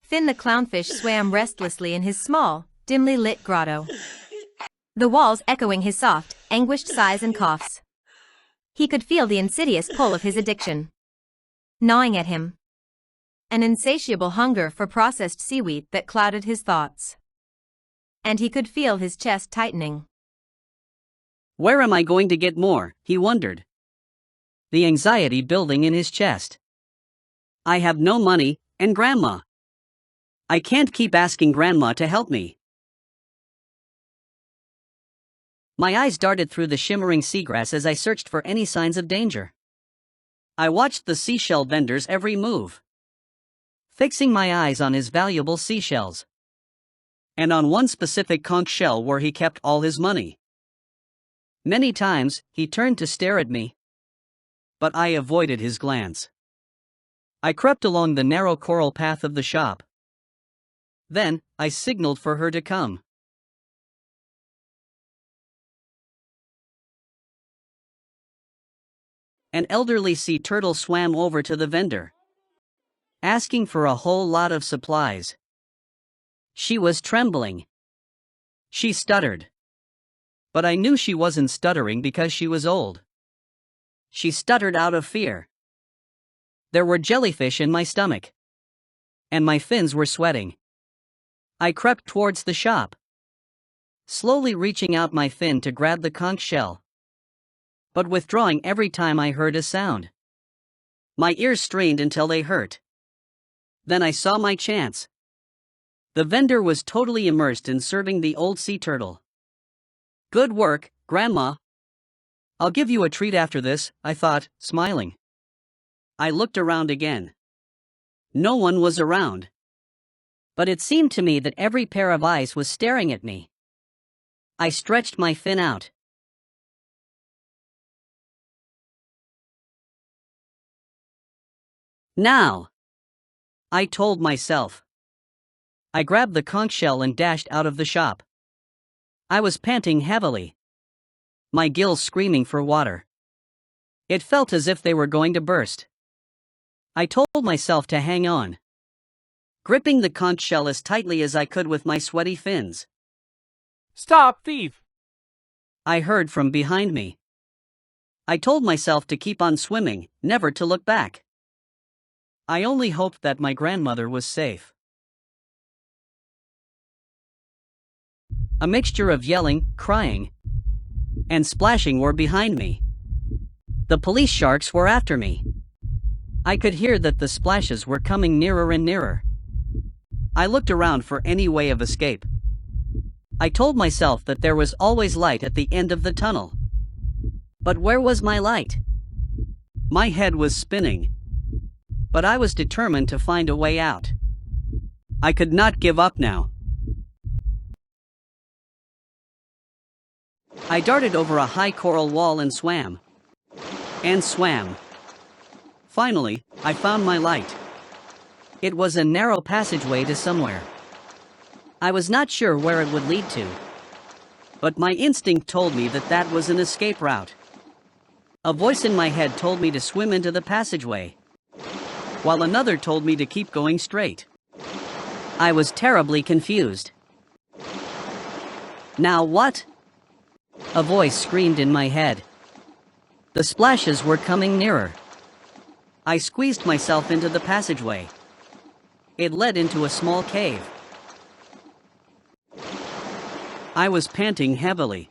Finn the clownfish swam restlessly in his small, dimly lit grotto. The walls echoing his soft, anguished sighs and coughs. He could feel the insidious pull of his addiction gnawing at him. An insatiable hunger for processed seaweed that clouded his thoughts. And he could feel his chest tightening. Where am I going to get more, he wondered. The anxiety building in his chest. I have no money, and Grandma. I can't keep asking Grandma to help me. My eyes darted through the shimmering seagrass as I searched for any signs of danger. I watched the seashell vendor's every move, fixing my eyes on his valuable seashells. And on one specific conch shell where he kept all his money. Many times, he turned to stare at me. But I avoided his glance. I crept along the narrow coral path of the shop. Then, I signaled for her to come. An elderly sea turtle swam over to the vendor, asking for a whole lot of supplies. She was trembling. She stuttered. But I knew she wasn't stuttering because she was old. She stuttered out of fear. There were jellyfish in my stomach. And my fins were sweating. I crept towards the shop, slowly reaching out my fin to grab the conch shell, but withdrawing every time I heard a sound. My ears strained until they hurt. Then I saw my chance. The vendor was totally immersed in serving the old sea turtle. Good work, Grandma. I'll give you a treat after this, I thought, smiling. I looked around again. No one was around. But it seemed to me that every pair of eyes was staring at me. I stretched my fin out. Now, I told myself. I grabbed the conch shell and dashed out of the shop. I was panting heavily, my gills screaming for water. It felt as if they were going to burst. I told myself to hang on, gripping the conch shell as tightly as I could with my sweaty fins. Stop, thief! I heard from behind me. I told myself to keep on swimming, never to look back. I only hoped that my grandmother was safe. A mixture of yelling, crying, and splashing were behind me. The police sharks were after me. I could hear that the splashes were coming nearer and nearer. I looked around for any way of escape. I told myself that there was always light at the end of the tunnel. But where was my light? My head was spinning. But I was determined to find a way out. I could not give up now. I darted over a high coral wall and swam. And swam. Finally, I found my light. It was a narrow passageway to somewhere. I was not sure where it would lead to. But my instinct told me that that was an escape route. A voice in my head told me to swim into the passageway, while another told me to keep going straight. I was terribly confused. Now what? A voice screamed in my head. The splashes were coming nearer. I squeezed myself into the passageway. It led into a small cave. I was panting heavily.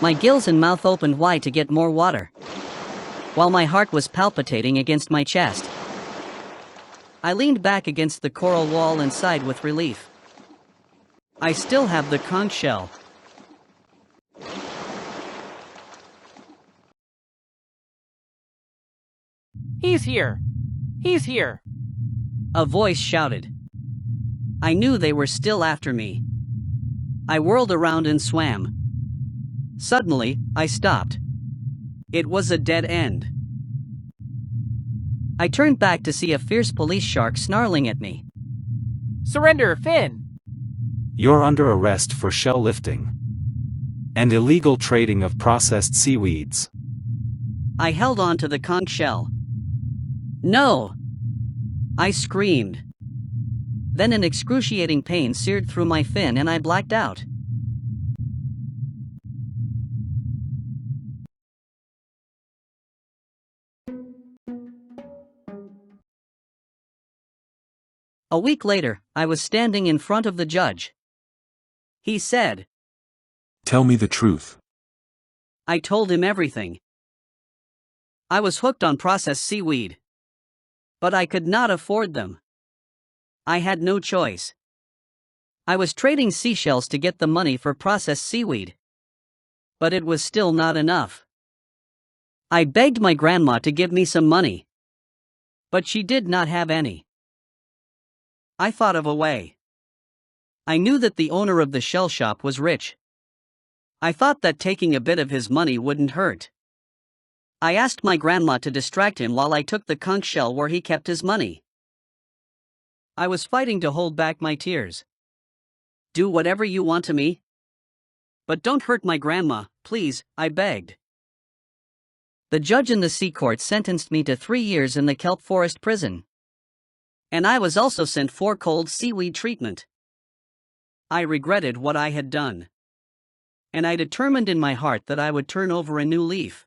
My gills and mouth opened wide to get more water, while my heart was palpitating against my chest. I leaned back against the coral wall and sighed with relief. I still have the conch shell. He's here! He's here! A voice shouted. I knew they were still after me. I whirled around and swam. Suddenly, I stopped. It was a dead end. I turned back to see a fierce police shark snarling at me. Surrender, Finn! You're under arrest for shell lifting and illegal trading of processed seaweeds. I held on to the conch shell. No! I screamed. Then an excruciating pain seared through my fin and I blacked out. A week later, I was standing in front of the judge. He said, Tell me the truth. I told him everything. I was hooked on processed seaweed. But I could not afford them. I had no choice. I was trading seashells to get the money for processed seaweed. But it was still not enough. I begged my grandma to give me some money. But she did not have any. I thought of a way. I knew that the owner of the shell shop was rich. I thought that taking a bit of his money wouldn't hurt. I asked my grandma to distract him while I took the conch shell where he kept his money. I was fighting to hold back my tears. Do whatever you want to me. But don't hurt my grandma, please, I begged. The judge in the sea court sentenced me to 3 years in the kelp forest prison. And I was also sent for cold seaweed treatment. I regretted what I had done. And I determined in my heart that I would turn over a new leaf.